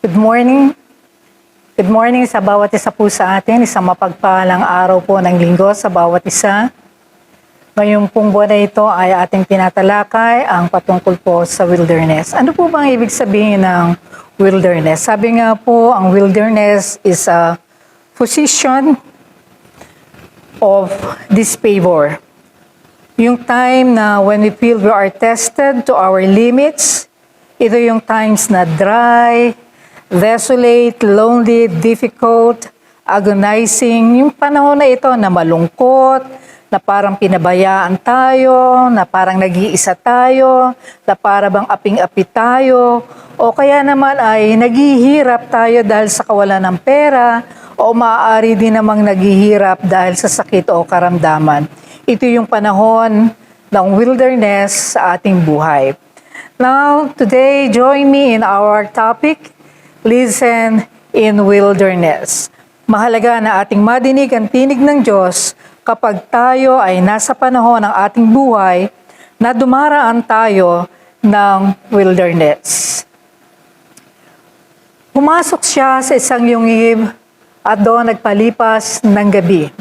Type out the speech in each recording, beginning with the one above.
Good morning. Good morning sa bawat isa po sa atin. Isang mapagpalang araw po ng linggo sa bawat isa. Ngayong pong buwan na ito ay ating tinatalakay ang patungkol po sa wilderness. Ano po bang ibig sabihin ng wilderness? Sabi nga po, ang wilderness is a position of disfavor. Yung time na when we feel we are tested to our limits, ito yung times na dry, desolate, lonely, difficult, agonizing. Yung panahon na ito na malungkot, na parang pinabayaan tayo, na parang nag-iisa tayo, na parang bang aping-api tayo, o kaya naman ay naghihirap tayo dahil sa kawalan ng pera, o maaari din namang naghihirap dahil sa sakit o karamdaman. Ito yung panahon ng wilderness sa ating buhay. Now, today, join me in our topic, Listen in Wilderness. Mahalaga na ating madinig ang tinig ng Diyos kapag tayo ay nasa panahon ng ating buhay na dumaraan tayo ng wilderness. Pumasok siya sa isang yungib at doon nagpalipas ng gabi.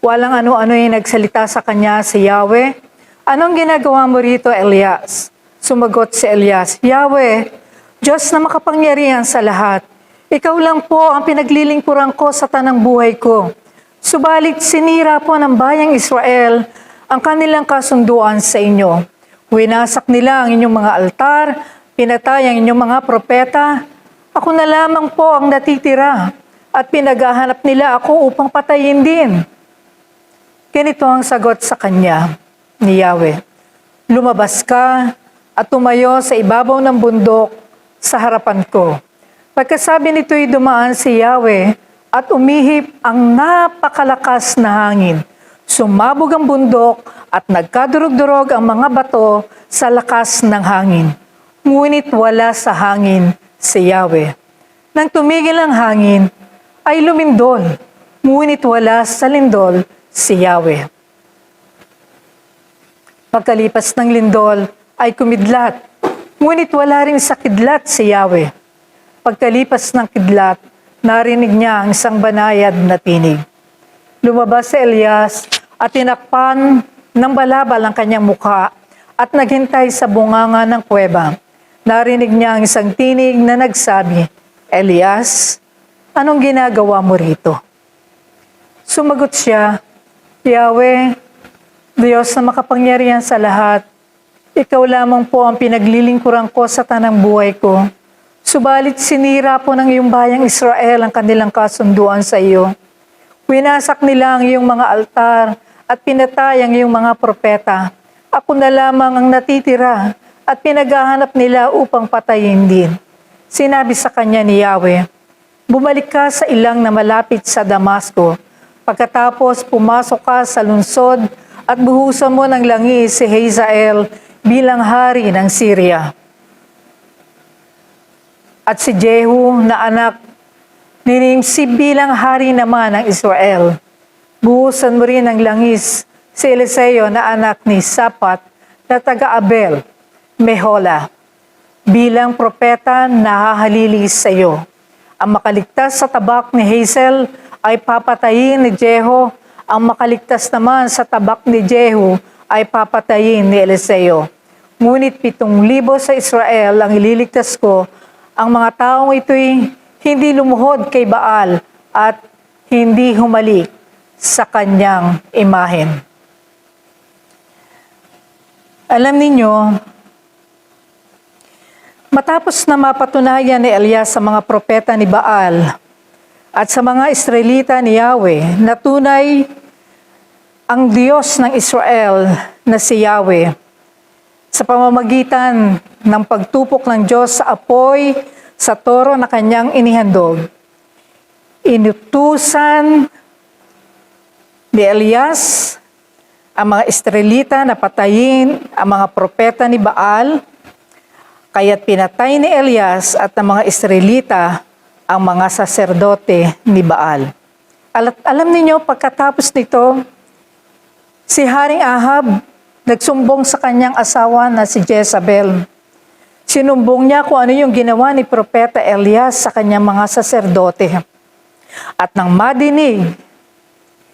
Walang ano-ano yung nagsalita sa kanya si Yahweh. Anong ginagawa mo rito, Elias? Sumagot si Elias, Yahweh, Diyos na makapangyarihan sa lahat, ikaw lang po ang pinaglilingkuran ko sa tanang buhay ko. Subalit sinira po ng bayang Israel ang kanilang kasunduan sa inyo. Winasak nila ang inyong mga altar, pinatay ang inyong mga propeta. Ako na lamang po ang natitira at pinaghahanap nila ako upang patayin din. Ganito ang sagot sa kanya ni Yahweh. Lumabas ka at tumayo sa ibabaw ng bundok sa harapan ko. Pagkasabi nito'y dumaan si Yahweh at umihip ang napakalakas na hangin. Sumabog ang bundok at nagkadurog-durog ang mga bato sa lakas ng hangin. Ngunit wala sa hangin si Yahweh. Nang tumigil ang hangin, ay lumindol. Ngunit wala sa lindol si Yahweh. Pagkalipas ng lindol, ay kumidlat. Ngunit wala rin sa kidlat si Yahweh. Pagkalipas ng kidlat, narinig niya ang isang banayad na tinig. Lumabas si Elias at tinakpan ng balabal ang kanyang mukha at naghintay sa bunganga ng kuweba. Narinig niya ang isang tinig na nagsabi, Elias, anong ginagawa mo rito? Sumagot siya, Yahweh, Diyos na makapangyarihan sa lahat, ikaw lamang po ang pinaglilingkuran ko sa tanang buhay ko. Subalit sinira po ng iyong bayang Israel ang kanilang kasunduan sa iyo. Winasak nila ang iyong mga altar at pinatay ang iyong mga propeta. Ako na lamang ang natitira at pinaghahanap nila upang patayin din. Sinabi sa kanya ni Yahweh, bumalik ka sa ilang na malapit sa Damasco. Pagkatapos pumasok ka sa lungsod at buhusan mo ng langis si Hazael bilang hari ng Syria. At si Jehu na anak ni Nimsi bilang hari naman ng Israel. Buhusan mo rin ng langis si Eliseo na anak ni Sapat na taga-Abel, Mehola, bilang propeta na hahalilis sa iyo. Ang makaligtas sa tabak ni Hazael ay papatayin ni Jehu, ang makaligtas naman sa tabak ni Jehu ay papatayin ni Eliseo. Ngunit 7,000 sa Israel ang ililigtas ko, ang mga taong ito'y hindi lumuhod kay Baal at hindi humalik sa kanyang imahen. Alam ninyo, matapos na mapatunayan ni Elias sa mga propeta ni Baal at sa mga Israelita ni Yahweh na tunay ang Diyos ng Israel na si Yahweh, sa pamamagitan ng pagtupok ng Diyos sa apoy sa toro na kanyang inihandog, inutusan ni Elias ang mga Israelita na patayin ang mga propeta ni Baal, kaya't pinatay ni Elias at ang mga Israelita ang mga saserdote ni Baal. Alam niyo, pagkatapos nito, si Haring Ahab nagsumbong sa kanyang asawa na si Jezabel. Sinumbong niya kung ano yung ginawa ni Propeta Elias sa kanyang mga saserdote. At nang madinig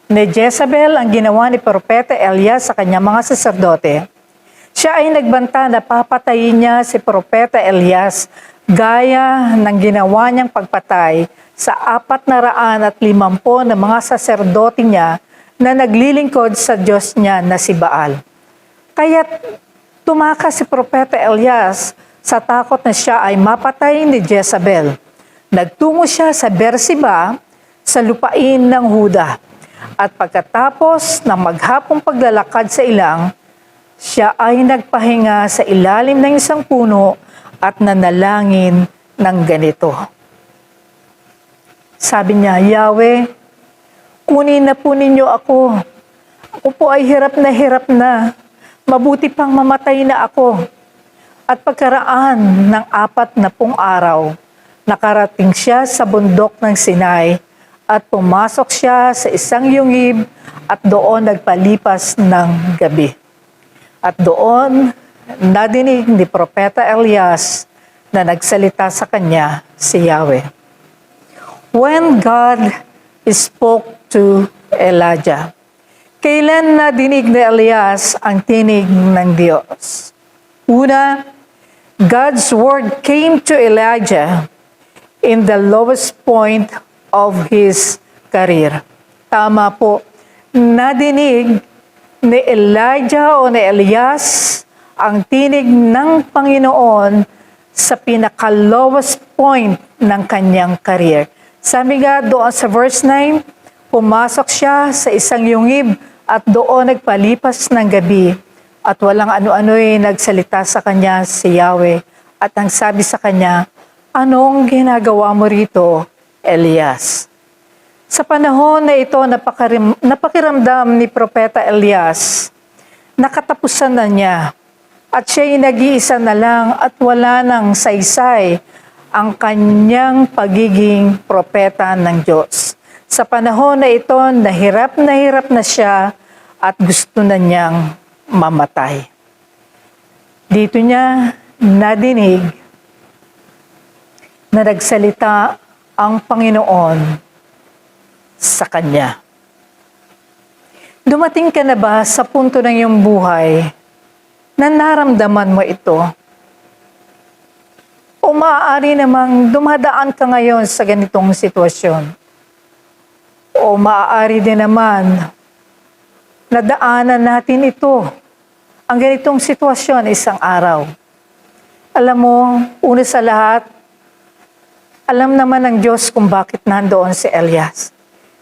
ni Jezebel ang ginawa ni Propeta Elias sa kanyang mga saserdote, siya ay nagbanta na papatayin niya si Propeta Elias gaya ng ginawa niyang pagpatay sa 450 na mga saserdote niya na naglilingkod sa Diyos niya na si Baal. Kaya't tumakas si Propeta Elias sa takot na siya ay mapatay ni Jezebel. Nagtungo siya sa Beersheba sa lupain ng Huda. At pagkatapos ng maghapong paglalakad sa ilang, siya ay nagpahinga sa ilalim ng isang puno at nanalangin ng ganito. Sabi niya, Yahweh, kunin na po ninyo ako. Ako po ay hirap na. Mabuti pang mamatay na ako. At pagkaraan ng 40 araw, nakarating siya sa bundok ng Sinai at pumasok siya sa isang yungib at doon nagpalipas ng gabi. At doon nadinig ni Propeta Elias na nagsalita sa kanya si Yahweh. When God spoke to Elijah, kailan nadinig ni Elias ang tinig ng Diyos? Una, God's word came to Elijah in the lowest point of his career. Tama po, nadinig ni Elijah o ni Elias ang tinig ng Panginoon sa pinaka-lowest point ng kanyang career. Sabi nga doon sa verse 9, pumasok siya sa isang yungib at doon nagpalipas ng gabi. At walang ano-ano'y nagsalita sa kanya si Yahweh. At ang sabi sa kanya, anong ginagawa mo rito, Elias? Sa panahon na ito, napakiramdam ni Propeta Elias, nakatapusan na niya. At siya'y nag-iisa na lang at wala nang saysay ang kanyang pagiging propeta ng Diyos. Sa panahon na ito, nahirap na siya at gusto na niyang mamatay. Dito niya nadinig na nagsalita ang Panginoon sa kanya. Dumating ka na ba sa punto ng iyong buhay na naramdaman mo ito? O maaari namang dumadaan ka ngayon sa ganitong sitwasyon? O maaari din naman nadaanan natin ito, ang ganitong sitwasyon isang araw. Alam mo, una sa lahat, alam naman ng Diyos kung bakit nandoon si Elias.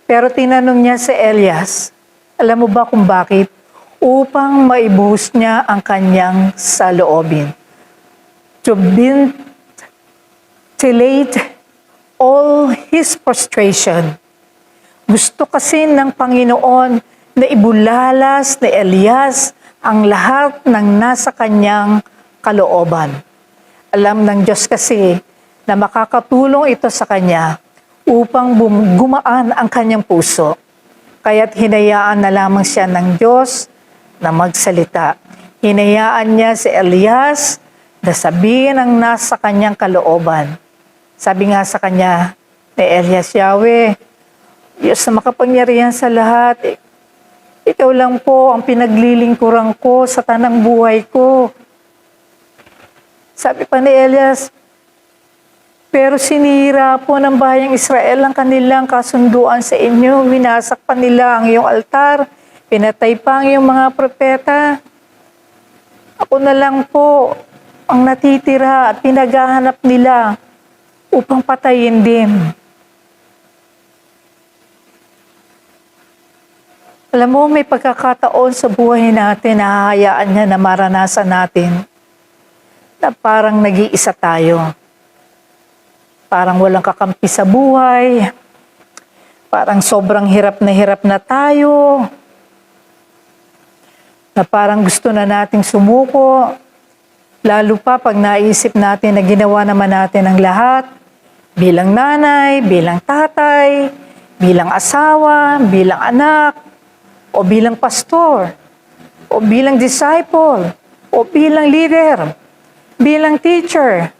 Pero tinanong niya si Elias, alam mo ba kung bakit? Upang maibuhos niya ang kanyang saloobin. To ventilate all his frustration. Gusto kasi ng Panginoon na ibulalas ni Elias ang lahat ng nasa kanyang kalooban. Alam ng Diyos kasi na makakatulong ito sa kanya upang gumaan ang kanyang puso. Kaya't hinayaan na lamang siya ng Diyos na magsalita. Hinayaan niya si Elias na sabihin ang nasa kanyang kalooban. Sabi nga sa kanya ni Elias, Yahweh, Diyos na makapangyarihan sa lahat, ikaw lang po ang pinaglilingkuran ko sa tanang buhay ko. Sabi pa ni Elias, pero sinira po ng bayang Israel ang kanilang kasunduan sa inyo. Winasak pa nila ang iyong altar. Pinatay pa ang iyong mga propeta. Ako na lang po ang natitira at pinaghahanap nila upang patayin din. Alam mo, may pagkakataon sa buhay natin na hahayaan niya na maranasan natin na parang nag-iisa tayo. Parang walang kakampi sa buhay. Parang sobrang hirap na tayo. Na parang gusto na nating sumuko. Lalo pa pag naisip natin na ginawa naman natin ang lahat. Bilang nanay, bilang tatay, bilang asawa, bilang anak, o bilang pastor, o bilang disciple, o bilang leader. bilang teacher,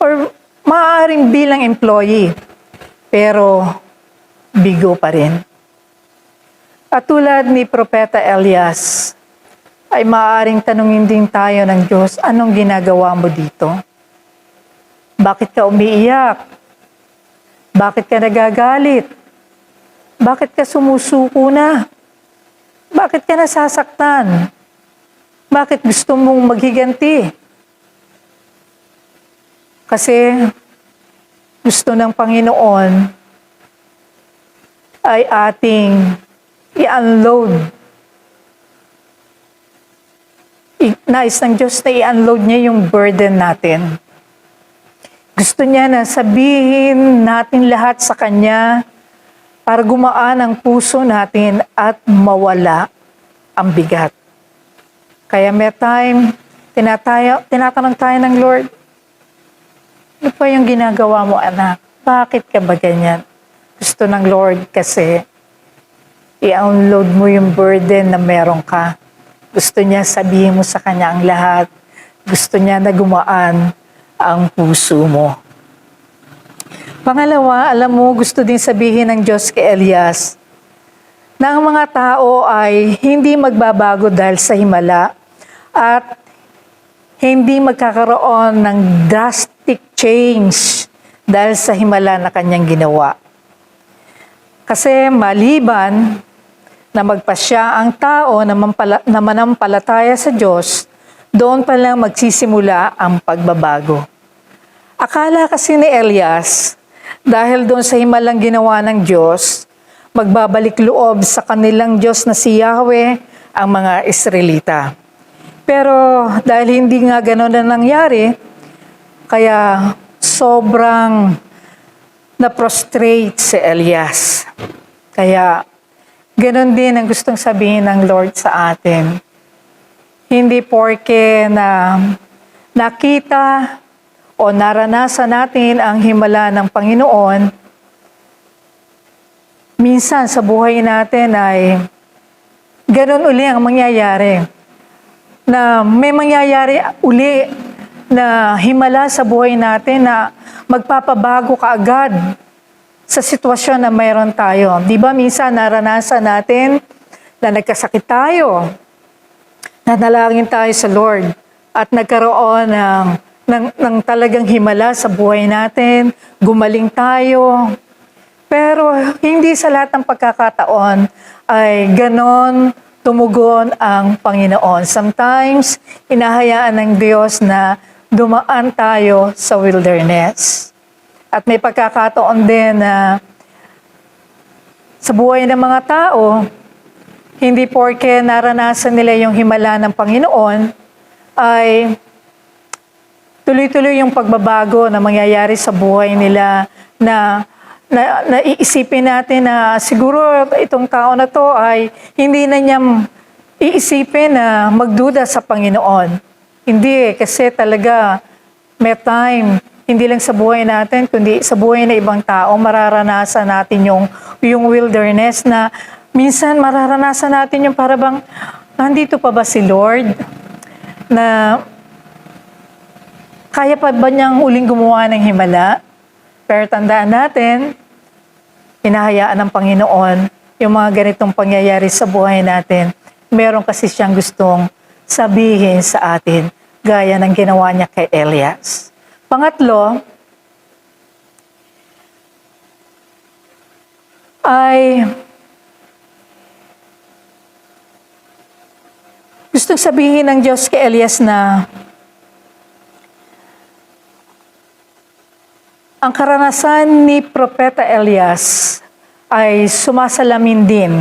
or maaaring bilang employee, pero bigo pa rin. At tulad ni Propeta Elias, ay maaaring tanungin din tayo ng Diyos, anong ginagawa mo dito? Bakit ka umiiyak? Bakit ka nagagalit? Bakit ka sumusuko na? Bakit ka nasasaktan? Bakit gusto mong maghiganti? Kasi gusto ng Panginoon ay ating i-unload. Nais ng Diyos na i-unload niya yung burden natin. Gusto niya na sabihin natin lahat sa Kanya para gumaan ang puso natin at mawala ang bigat. Kaya may time, tinatanong tayo ng Lord, ano pa yung ginagawa mo, anak? Bakit ka ba ganyan? Gusto ng Lord kasi i-unload mo yung burden na meron ka. Gusto niya sabihin mo sa Kanya ang lahat. Gusto niya na gumaan ang puso mo. Pangalawa, alam mo, gusto din sabihin ng Diyos kay Elias na ang mga tao ay hindi magbabago dahil sa himala at hindi magkakaroon ng drastic change dahil sa himala na kanyang ginawa. Kasi maliban na magpasya ang tao na manampalataya sa Diyos, doon pa lang magsisimula ang pagbabago. Akala kasi ni Elias, dahil doon sa himalang ginawa ng Diyos, magbabalik loob sa kanilang Diyos na si Yahweh ang mga Israelita. Pero dahil hindi nga gano'n na nangyari, kaya sobrang na-prostrate si Elias. Kaya gano'n din ang gustong sabihin ng Lord sa atin. Hindi porke na nakita o naranasan natin ang himala ng Panginoon, minsan sa buhay natin ay gano'n uli ang mangyayari. Na may mangyayari uli na himala sa buhay natin na magpapabago kaagad sa sitwasyon na mayroon tayo. Di ba minsan naranasan natin na nagkasakit tayo, nanalangin tayo sa Lord at nagkaroon ng talagang himala sa buhay natin, gumaling tayo. Pero hindi sa lahat ng pagkakataon ay ganon tumugon ang Panginoon. Sometimes, hinahayaan ng Diyos na dumaan tayo sa wilderness. At may pagkakataon din na sa buhay ng mga tao, hindi porke naranasan nila yung himala ng Panginoon, ay tuloy-tuloy yung pagbabago na mangyayari sa buhay nila na iisipin natin na siguro itong tao na to ay hindi na niya iisipin na magduda sa Panginoon. Hindi kasi talaga may time, hindi lang sa buhay natin, kundi sa buhay ng ibang tao, mararanasan natin yung wilderness na minsan mararanasan natin yung parabang, nandito pa ba si Lord? Na kaya pa ba niyang uling gumawa ng himala? Pero tandaan natin, hinahayaan ng Panginoon yung mga ganitong pangyayari sa buhay natin. Meron kasi siyang gustong sabihin sa atin, gaya ng ginawa niya kay Elias. Pangatlo, ay gustong sabihin ng Diyos kay Elias na ang karanasan ni Propeta Elias ay sumasalamin din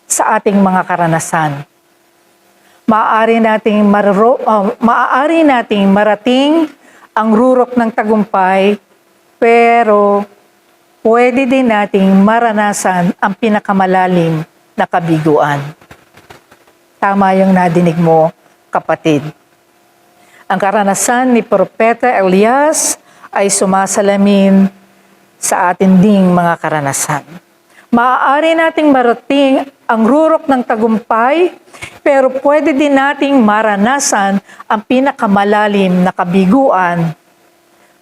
sa ating mga karanasan. Maaari nating marating ang rurok ng tagumpay, pero pwede din nating maranasan ang pinakamalalim na kabiguan. Tama yung nadinig mo, kapatid. Ang karanasan ni Propeta Elias ay sumasalamin sa atin ding mga karanasan. Maaari nating marating ang rurok ng tagumpay, pero pwede din nating maranasan ang pinakamalalim na kabiguan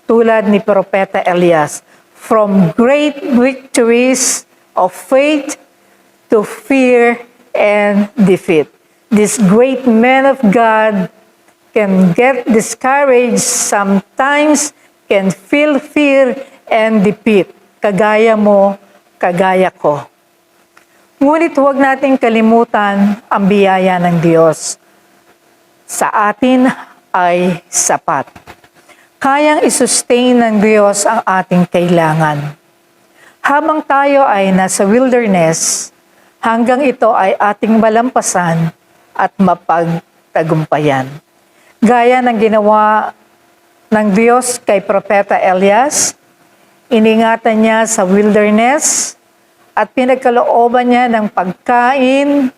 tulad ni Propeta Elias. From great victories of faith to fear and defeat. This great man of God can get discouraged sometimes, can feel fear and defeat. Kagaya mo, kagaya ko. Ngunit huwag nating kalimutan ang biyaya ng Diyos. Sa atin ay sapat. Kayang isustain ng Diyos ang ating kailangan. Habang tayo ay nasa wilderness, hanggang ito ay ating malampasan at mapagtagumpayan. Gaya ng ginawa ng Diyos kay Propeta Elias, iningatan niya sa wilderness at pinagkalooban niya ng pagkain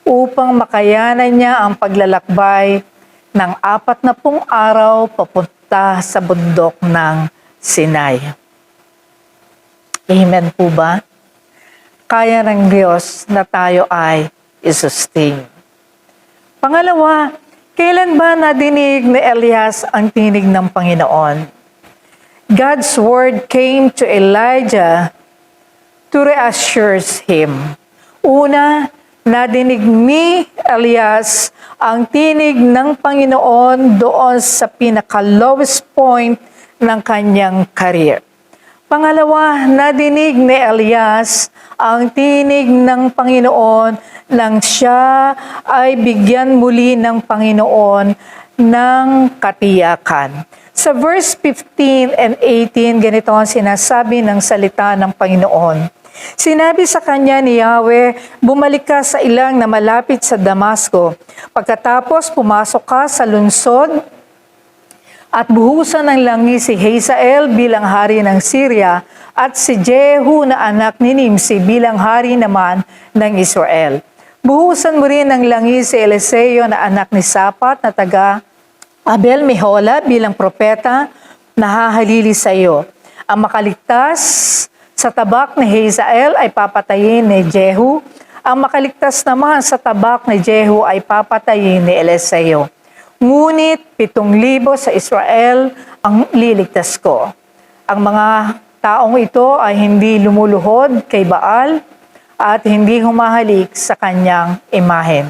upang makayanan niya ang paglalakbay ng 40 araw papunta sa bundok ng Sinai. Amen po ba? Kaya ng Diyos na tayo ay isustain. Pangalawa, kailan ba nadinig ni Elias ang tinig ng Panginoon? God's word came to Elijah to reassure him. Una, nadinig ni Elias ang tinig ng Panginoon doon sa pinaka-lowest point ng kanyang career. Pangalawa, nadinig ni Elias ang tinig ng Panginoon nang siya ay bigyan muli ng Panginoon ng katiyakan. Sa verse 15 and 18, ganito ang sinasabi ng salita ng Panginoon. Sinabi sa kanya ni Yahweh, bumalik ka sa ilang na malapit sa Damasco. Pagkatapos pumasok ka sa lungsod at buhusan ng langis si Hazael bilang hari ng Syria at si Jehu na anak ni Nimsi bilang hari naman ng Israel. Buhusan mo rin ng langis si Eliseo na anak ni Sapat na taga Abel Mehola bilang propeta na hahalili sa iyo. Ang makaligtas sa tabak ni Hazael ay papatayin ni Jehu. Ang makaligtas naman sa tabak ni Jehu ay papatayin ni Eliseo. Ngunit 7,000 sa Israel ang liligtas ko. Ang mga taong ito ay hindi lumuluhod kay Baal at hindi humahalik sa kanyang imahen.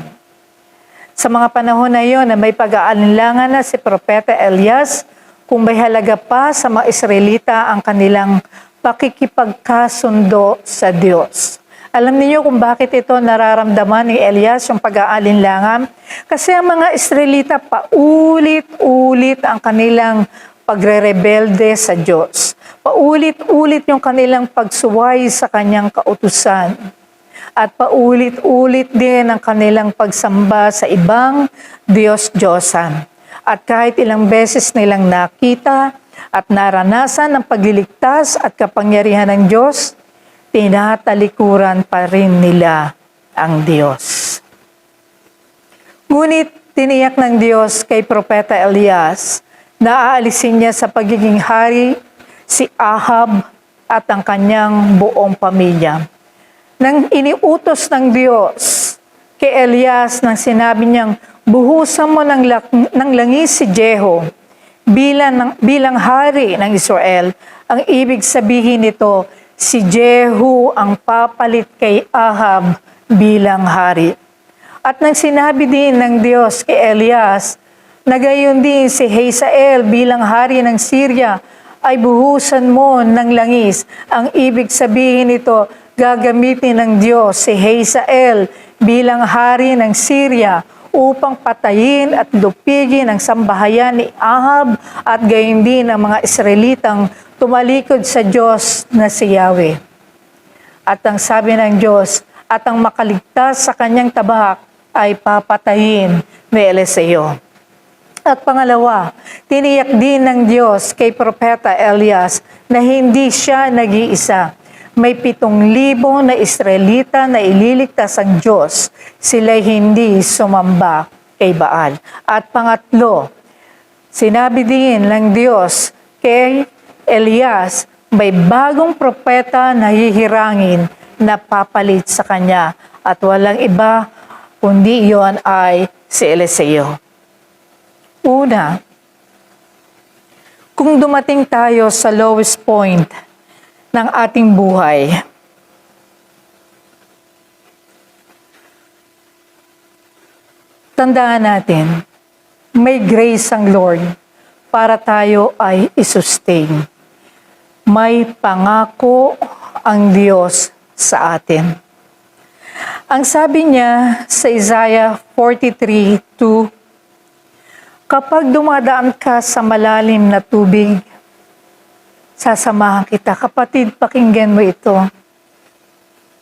Sa mga panahon na iyon na may pag-aalinlangan na si Propeta Elias kung may halaga pa sa mga Israelita ang kanilang pakikipagkasundo sa Diyos. Alam niyo kung bakit ito nararamdaman ni Elias yung pag-aalinlangan? Kasi ang mga Israelita paulit-ulit ang kanilang pagre-rebelde sa Diyos. Paulit-ulit yung kanilang pagsuway sa kanyang kautusan. At paulit-ulit din ang kanilang pagsamba sa ibang Diyos-Diyosan. At kahit ilang beses nilang nakita at naranasan ang pagliligtas at kapangyarihan ng Diyos, tinatalikuran pa rin nila ang Diyos. Ngunit tiniyak ng Diyos kay Propeta Elias na aalisin niya sa pagiging hari si Ahab at ang kanyang buong pamilya. Nang iniutos ng Diyos kay Elias nang sinabi niyang buhusan mo ng langis si Jehu bilang hari ng Israel, ang ibig sabihin nito, si Jehu ang papalit kay Ahab bilang hari. At nang sinabi din ng Diyos kay Elias, na gayon din si Hazael bilang hari ng Syria, ay buhusan mo ng langis. Ang ibig sabihin nito, gagamitin ng Diyos si Hazael bilang hari ng Syria upang patayin at lupigin ang sambahayan ni Ahab at gayon din ang mga Israelitang tumalikod sa Diyos na si Yahweh. At ang sabi ng Diyos, at ang makaligtas sa kanyang tabak ay papatayin ni Eliseo. At pangalawa, tiniyak din ng Diyos kay Propeta Elias na hindi siya nag-iisa. May 7,000 na Israelita na ililigtas ang Diyos. Sila'y hindi sumamba kay Baal. At pangatlo, sinabi din ng Diyos kay Elias, may bagong propeta na hihirangin napapalit sa kanya at walang iba kundi iyon ay si Eliseo. Una, kung dumating tayo sa lowest point ng ating buhay, tandaan natin, may grace ang Lord para tayo ay isustain. May pangako ang Diyos sa atin. Ang sabi niya sa Isaiah 43:2, kapag dumadaan ka sa malalim na tubig, sasamahan kita. Kapatid, pakinggan mo ito.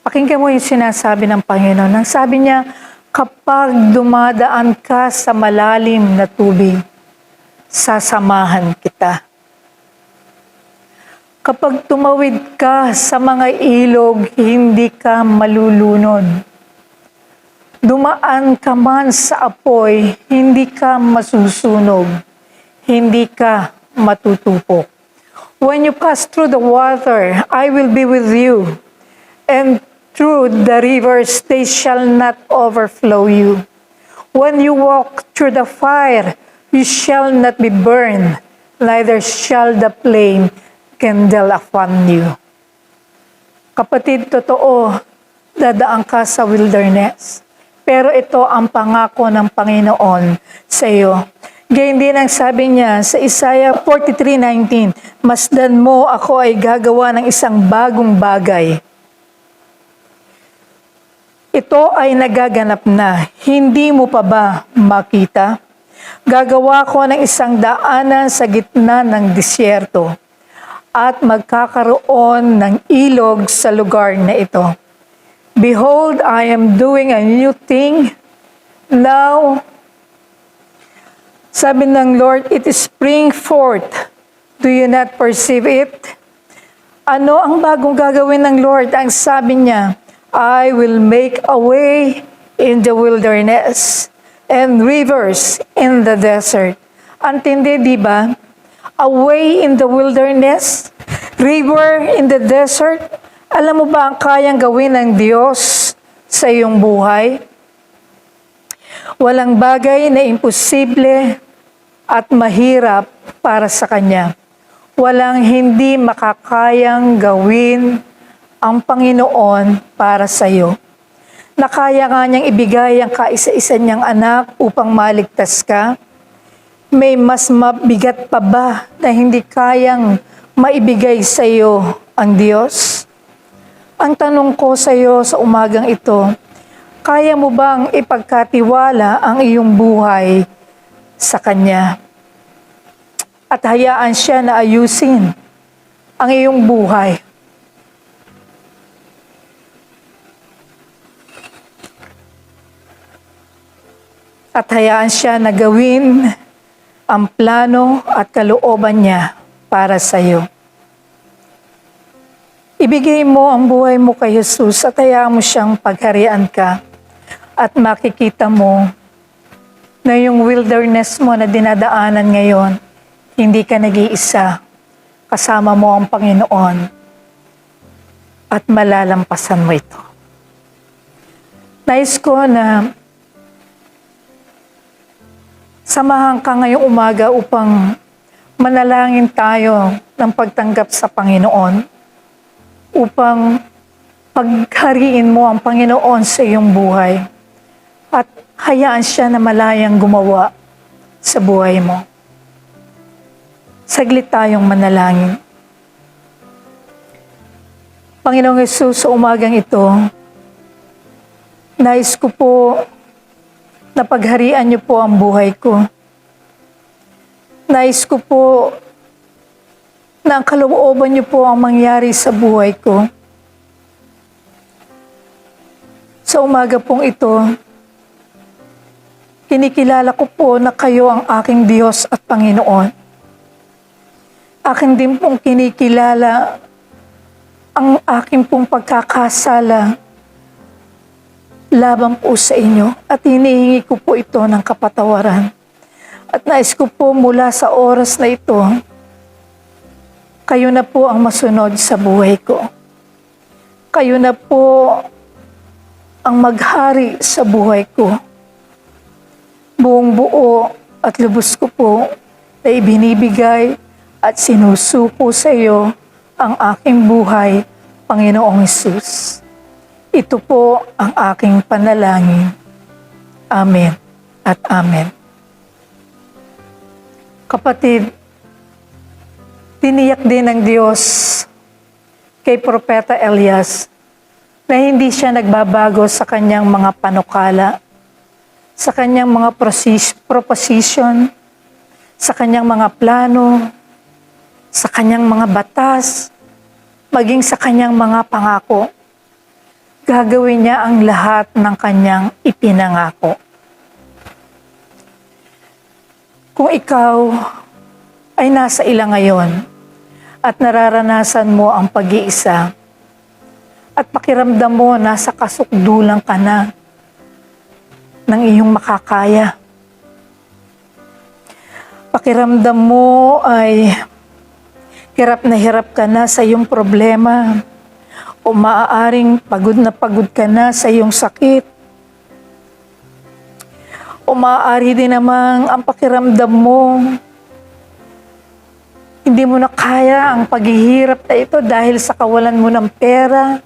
Pakinggan mo yung sinasabi ng Panginoon. Ang sabi niya, kapag dumadaan ka sa malalim na tubig, sasamahan kita. Kapag tumawid ka sa mga ilog, hindi ka malulunod. Dumaan ka man sa apoy, hindi ka masusunog. Hindi ka matutupok. When you pass through the water, I will be with you. And through the rivers, they shall not overflow you. When you walk through the fire, you shall not be burned, neither shall the flame kindle upon you. Kapatid, totoo, dadaan ka sa wilderness. Pero ito ang pangako ng Panginoon sa iyo. Gayun din ang sabi niya sa Isaiah 43:19, masdan mo ako ay gagawa ng isang bagong bagay. Ito ay nagaganap na, hindi mo pa ba makita? Gagawa ko ng isang daanan sa gitna ng disyerto at magkakaroon ng ilog sa lugar na ito. Behold, I am doing a new thing. Now, sabi ng Lord, it is spring forth. Do you not perceive it? Ano ang bagong gagawin ng Lord? Ang sabi niya, I will make a way in the wilderness and rivers in the desert. Antindi, di ba? A way in the wilderness, river in the desert. Alam mo ba ang kayang gawin ng Diyos sa iyong buhay? Walang bagay na imposible at mahirap para sa Kanya. Walang hindi makakayang gawin ang Panginoon para sa iyo. Nakaya nga niyang ibigay ang kaisa-isa niyang anak upang maligtas ka. May mas mabigat pa ba na hindi kayang maibigay sa iyo ang Diyos? Ang tanong ko sa iyo sa umagang ito, kaya mo bang ipagkatiwala ang iyong buhay sa Kanya? At hayaan siya na ayusin ang iyong buhay. At hayaan siya na gawin ang plano at kalooban niya para sa iyo. Ibigay mo ang buhay mo kay Jesus at hayaan mo siyang pagharian ka at makikita mo na yung wilderness mo na dinadaanan ngayon, hindi ka nag-iisa. Kasama mo ang Panginoon at malalampasan mo ito. Nais ko na samahan ka ngayong umaga upang manalangin tayo ng pagtanggap sa Panginoon, upang paghariin mo ang Panginoon sa iyong buhay at hayaan siya na malayang gumawa sa buhay mo. Saglit tayong manalangin. Panginoong Hesus, sa umagang ito, nais ko po na pagharian niyo po ang buhay ko. Nais ko po na ang kalooban niyo po ang mangyari sa buhay ko. Sa umaga pong ito, kinikilala ko po na kayo ang aking Diyos at Panginoon. Akin din pong kinikilala ang aking pong pagkakasala laban po sa inyo at hinihingi ko po ito ng kapatawaran. At nais ko po mula sa oras na ito, kayo na po ang masunod sa buhay ko. Kayo na po ang maghari sa buhay ko. Buong buo at lubos ko po na ibinibigay at sinusuko sa iyo ang aking buhay, Panginoong Hesus. Ito po ang aking panalangin. Amen at amen. Kapatid, tiniyak din ng Diyos kay Propeta Elias na hindi siya nagbabago sa kanyang mga panukala, sa kanyang mga proposition, sa kanyang mga plano, sa kanyang mga batas, maging sa kanyang mga pangako. Gagawin niya ang lahat ng kanyang ipinangako. Kung ikaw ay nasa ila ngayon at nararanasan mo ang pag-iisa at pakiramdam mo nasa kasukdulan ka na ng iyong makakaya, pakiramdam mo ay hirap na hirap ka na sa iyong problema, o maaaring pagod ka na sa iyong sakit. O maaari din namang ang pakiramdam mo, hindi mo na kaya ang paghihirap na ito dahil sa kawalan mo ng pera.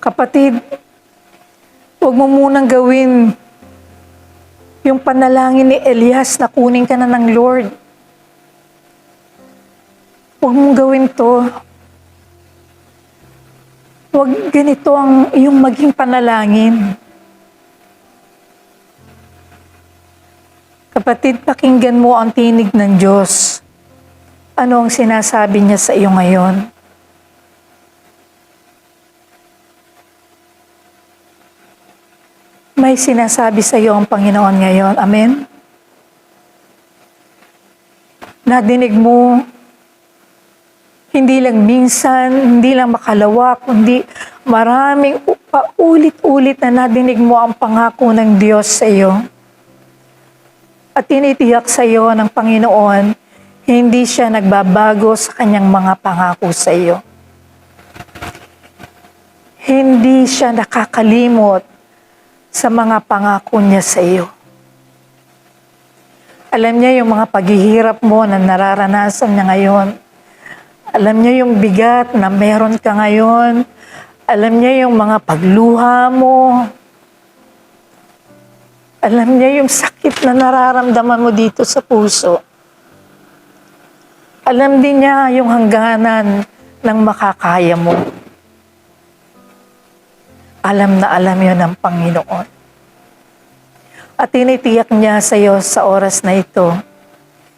Kapatid, huwag mo munang gawin yung panalangin ni Elias na kunin ka na ng Lord. Huwag mong gawin to. Huwag ganito ang iyong maging panalangin. Kapatid, pakinggan mo ang tinig ng Diyos. Ano ang sinasabi niya sa iyo ngayon? May sinasabi sa iyo ang Panginoon ngayon. Amen? Nadinig mo, hindi lang minsan, hindi lang makalawak, kundi maraming paulit-ulit na nadinig mo ang pangako ng Diyos sa iyo. At tinitiyak sa iyo ng Panginoon, hindi siya nagbabago sa kanyang mga pangako sa iyo. Hindi siya nakakalimot sa mga pangako niya sa iyo. Alam niya yung mga paghihirap mo na nararanasan niya ngayon. Alam niya yung bigat na meron ka ngayon. Alam niya yung mga pagluha mo. Alam niya yung sakit na nararamdaman mo dito sa puso. Alam din niya yung hangganan ng makakaya mo. Alam na alam yun ng Panginoon. At tinitiyak niya sa iyo sa oras na ito.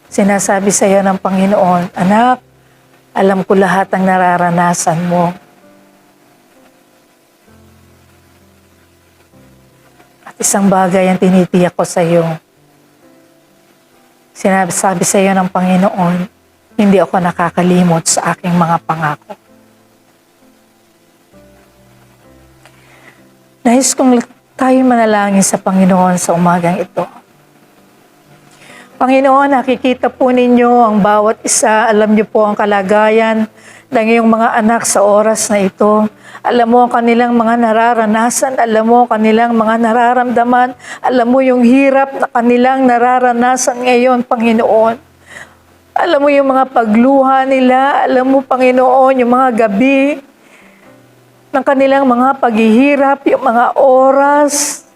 Sinasabi sa iyo ng Panginoon, anak, alam ko lahat ang nararanasan mo. At isang bagay ang tinitiyak ko sa iyo. Sinasabi sa iyo ng Panginoon, hindi ako nakakalimot sa aking mga pangako. Nais kong tayo manalangin sa Panginoon sa umagang ito. Panginoon, nakikita po ninyo ang bawat isa. Alam niyo po ang kalagayan ng iyong mga anak sa oras na ito. Alam mo ang kanilang mga nararanasan. Alam mo ang kanilang mga nararamdaman. Alam mo yung hirap na kanilang nararanasan ngayon, Panginoon. Alam mo yung mga pagluha nila. Alam mo, Panginoon, yung mga gabi ng kanilang mga paghihirap, yung mga oras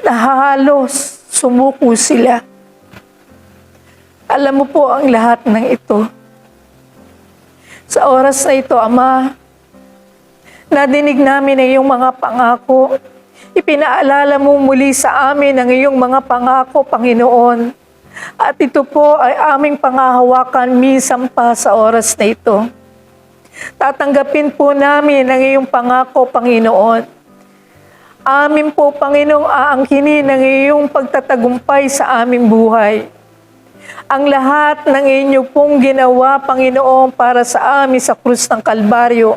na halos sumuko sila. Alam mo po ang lahat ng ito. Sa oras na ito, Ama, nadinig namin ang iyong mga pangako. Ipinaalala mo muli sa amin ang iyong mga pangako, Panginoon. At ito po ay aming pangahawakan minsan pa sa oras na ito. Tatanggapin po namin ang iyong pangako, Panginoon. Amin po, Panginoong, aangkinin ang iyong pagtatagumpay sa aming buhay. Ang lahat ng inyo pong ginawa, Panginoon, para sa amin sa krus ng Kalbaryo,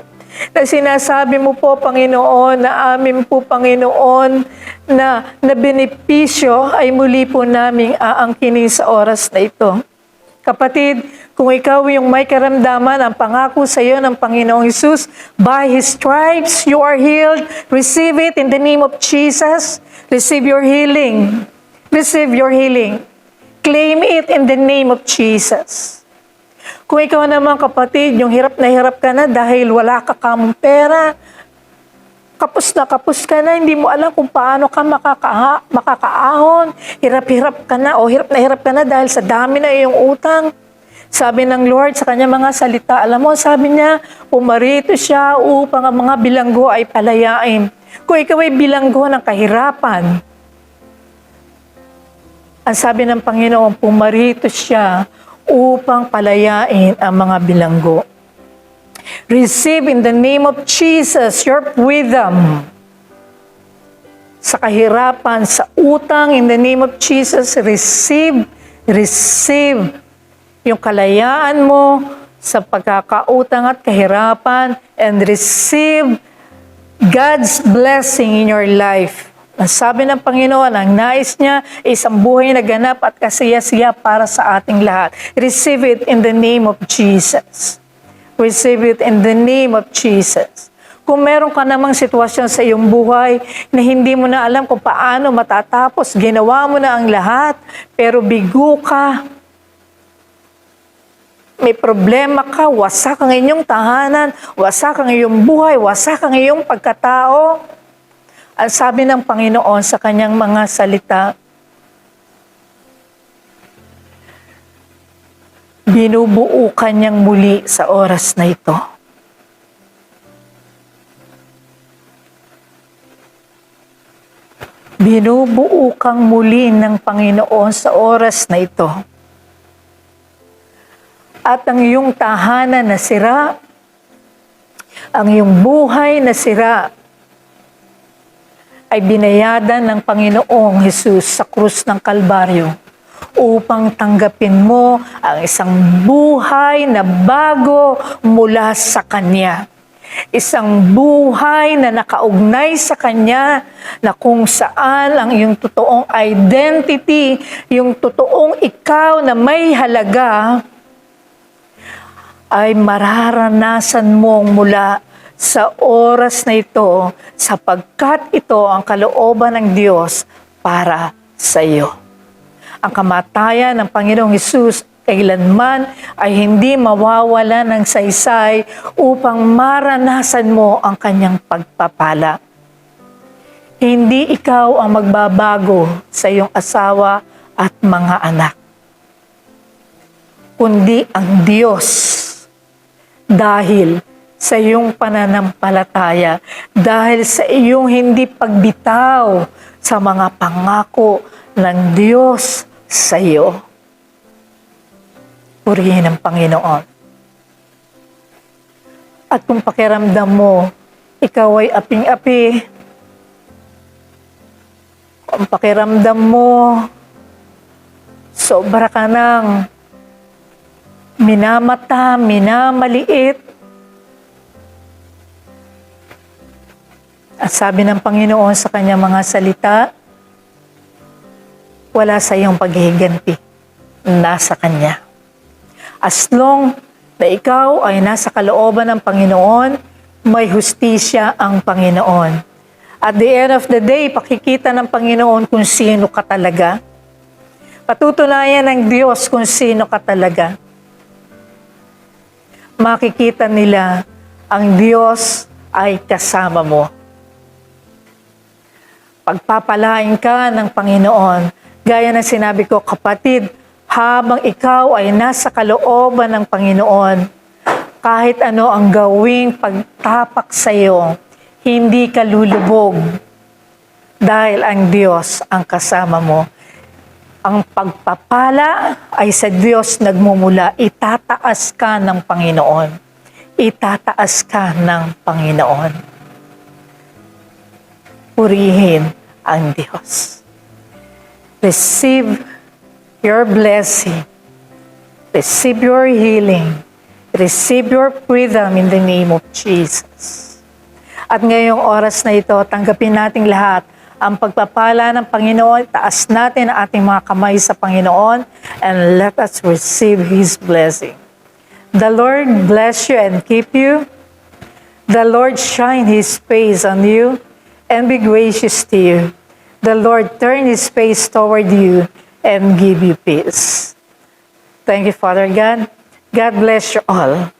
na sinasabi mo po, Panginoon, na amin po, Panginoon, na benepisyo ay muli po naming aangkinin sa oras na ito. Kapatid, Kung ikaw yung may karamdaman, ang pangako sa iyo ng Panginoong Hesus, by His stripes you are healed. Receive it in the name of Jesus. Receive your healing. Receive your healing. Claim it in the name of Jesus. Kung ikaw naman kapatid, yung hirap ka na dahil wala ka kamong pera, kapos ka na, hindi mo alam kung paano ka makakaahon, hirap na hirap ka na dahil sa dami na iyong utang. Sabi ng Lord sa kanya mga salita, alam mo, sabi niya, pumarito siya upang ang mga bilanggo ay palayain. Kung ikaw ay bilanggo ng kahirapan, ang sabi ng Panginoon, pumarito siya upang palayain ang mga bilanggo. Receive in the name of Jesus your freedom. Sa kahirapan, sa utang, in the name of Jesus, receive yung kalayaan mo sa pagkakautang at kahirapan, and receive God's blessing in your life. Ang sabi ng Panginoon, ang nais niya ay isang buhay na ganap at kasaya-siya para sa ating lahat. Receive it in the name of Jesus. Receive it in the name of Jesus. Kung meron ka namang sitwasyon sa iyong buhay na hindi mo na alam kung paano matatapos, ginawa mo na ang lahat, pero bigo ka, may problema ka, wasak ang inyong tahanan, wasak ang iyong buhay, wasak ang iyong pagkatao. Ang sabi ng Panginoon sa kanyang mga salita, binubuo ka niyang muli sa oras na ito. Binubuo kang muli ng Panginoon sa oras na ito. At ang iyong tahanan na sira, ang iyong buhay na sira, ay binayadan ng Panginoong Hesus sa krus ng Kalbaryo upang tanggapin mo ang isang buhay na bago mula sa Kanya. Isang buhay na nakaugnay sa Kanya, na kung saan ang iyong totoong identity, yung totoong ikaw na may halaga, ay mararanasan mong mula sa oras na ito, sapagkat ito ang kalooban ng Diyos para sa iyo. Ang kamatayan ng Panginoong Hesus kailanman ay hindi mawawala ng saysay upang maranasan mo ang kanyang pagpapala. Hindi ikaw ang magbabago sa iyong asawa at mga anak, kundi ang Diyos. Dahil sa iyong pananampalataya, dahil sa iyong hindi pagbitaw sa mga pangako ng Diyos sa iyo. Purihin ang Panginoon. At kung pakiramdam mo, ikaw ay aping-api, kung pakiramdam mo, sobra ka ng minamata, minamaliit. At sabi ng Panginoon sa kanyang mga salita, wala sa iyong paghihiganti, nasa Kanya. As long na ikaw ay nasa kalooban ng Panginoon, may hustisya ang Panginoon. At the end of the day, pakikita ng Panginoon kung sino ka talaga. Patutunayan ng Diyos kung sino ka talaga. Makikita nila ang Diyos ay kasama mo. Pagpapalain ka ng Panginoon, gaya ng sinabi ko, kapatid, habang ikaw ay nasa kalooban ng Panginoon, kahit ano ang gawing pagtapak sa iyo, hindi ka lulubog dahil ang Diyos ang kasama mo. Ang pagpapala ay sa Diyos nagmumula. Itataas ka ng Panginoon. Itataas ka ng Panginoon. Purihin ang Diyos. Receive your blessing. Receive your healing. Receive your freedom in the name of Jesus. At ngayong oras na ito, tanggapin nating lahat ang pagpapala ng Panginoon. Taas natin ang ating mga kamay sa Panginoon and let us receive His blessing. The Lord bless you and keep you. The Lord shine His face on you and be gracious to you. The Lord turn His face toward you and give you peace. Thank you, Father God. God bless you all.